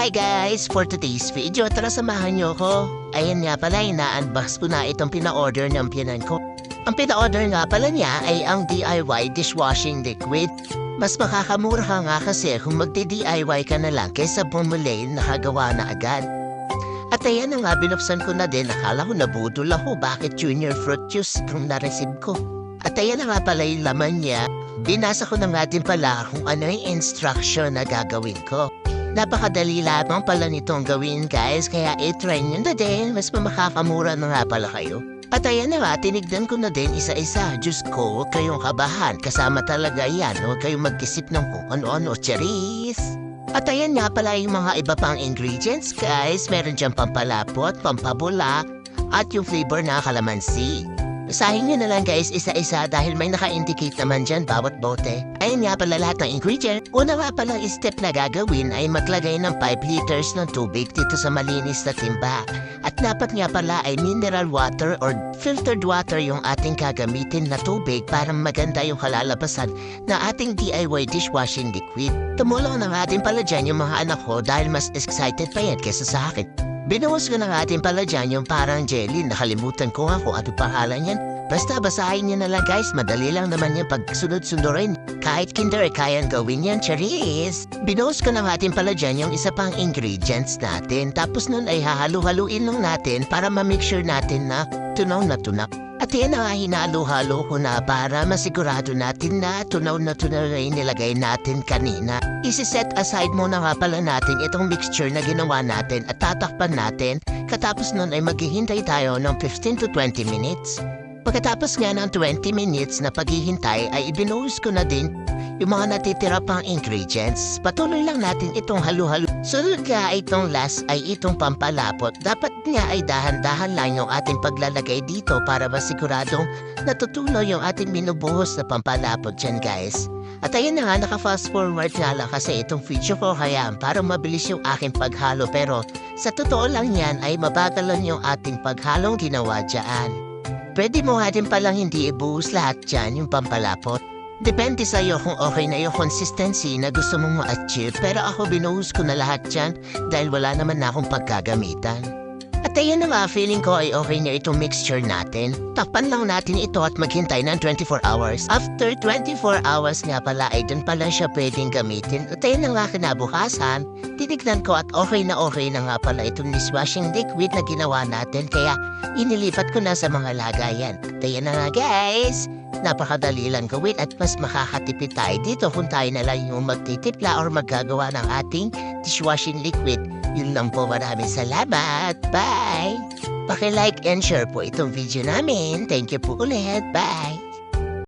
Hi guys! For today's video, tara samahan niyo ko. Ayan nga pala, ina-unbox ko na itong pina-order ng pinan ko. Ang pina-order nga pala niya ay ang DIY dishwashing liquid. Mas makakamura ka nga kasi kung magdi-DIY ka na lang kaysa bumili nakagawa na agad. At ayan na nga, binuksan ko na din. Akala ko nabudol ako bakit junior fruit juice kung na-receive ko. At ayan na nga pala yung laman niya. Binasa ko na nga din pala kung ano yung instruction na gagawin ko. Napakadali lamang pala nitong gawin guys, kaya i-try nyo na din, mas makakamura na nga pala kayo. At ayan na nga, tinignan ko na din isa-isa. Diyos ko, huwag kayong kabahan, kasama talaga yan, huwag kayong mag-isip ng kung ano-ano, charis. At ayan nga pala yung mga iba pang ingredients guys, meron dyan pampalapot, pampabula, at yung flavor na kalamansi. Basahin nyo na lang guys isa-isa dahil may naka-indicate naman dyan bawat bote. Ayun nga pala lahat ng ingredient. Una nga pala step na gagawin ay maglagay ng 5 liters ng tubig dito sa malinis na timba. At dapat nga pala ay mineral water or filtered water yung ating gagamitin na tubig para maganda yung kalalabasan na ating DIY dishwashing liquid. Tumulong na nga din pala dyan yung mga anak ko dahil mas excited pa yan kesa sa akin. Binuhos ko na nga din pala dyan yung parang jelly. Nakalimutan ko nga kung ano pangalan yan. Basta basahin nyo na lang guys. Madali lang naman yung pagsunod-sundurin. Kahit kinder, kayang gawin yan, charis. Binuhos ko na nga din pala dyan yung isa pang ingredients natin. Tapos nun ay hahalu-haluin lang natin para ma-make sure natin na tunaw na tunak. At yan na nga hinalo-halo ko na para masigurado natin na tunaw na yung nilagay natin kanina. Isi-set aside muna nga pala natin itong mixture na ginawa natin at tatakpan natin. Katapos nun ay maghihintay tayo ng 15 to 20 minutes. Pagkatapos nga ng 20 minutes na paghihintay ay ibinuhos ko na din yung mga natitira pang ingredients. Patuloy lang natin itong halu-halu. Sunod nga itong last ay itong pampalapot. Dapat nga ay dahan-dahan lang yung ating paglalagay dito para masiguradong natutunaw yung ating binubuhos na pampalapot dyan guys. At ayun na nga, naka-fast forward nga lang kasi itong video ko kaya para mabilis yung aking paghalo. Pero sa totoo lang yan ay mabagalan yung ating paghalong ginawa dyan. Pwede mo nga din palang hindi ibuhos lahat dyan yung pampalapot. Depende sa'yo kung okay na yung consistency na gusto mong ma-achieve. Pero ako binuhos ko na lahat dyan dahil wala naman na akong pagkagamitan. At ayun na nga, feeling ko ay okay na itong mixture natin. Takpan lang natin ito at maghintay ng 24 hours. After 24 hours nga pala ay dun pala siya pwedeng gamitin. At ayun na nga kinabukasan, tinignan ko at okay na nga pala itong dishwashing liquid na ginawa natin. Kaya inilipat ko na sa mga lagayan. At ayun na nga guys, napakadali lang gawin at mas makakatipid tayo dito kung tayo na lang yung magtitipla or maggagawa ng ating dishwashing liquid. Yun lang po, maraming salamat. Bye! Paki-like and share po itong video namin. Thank you po ulit. Bye!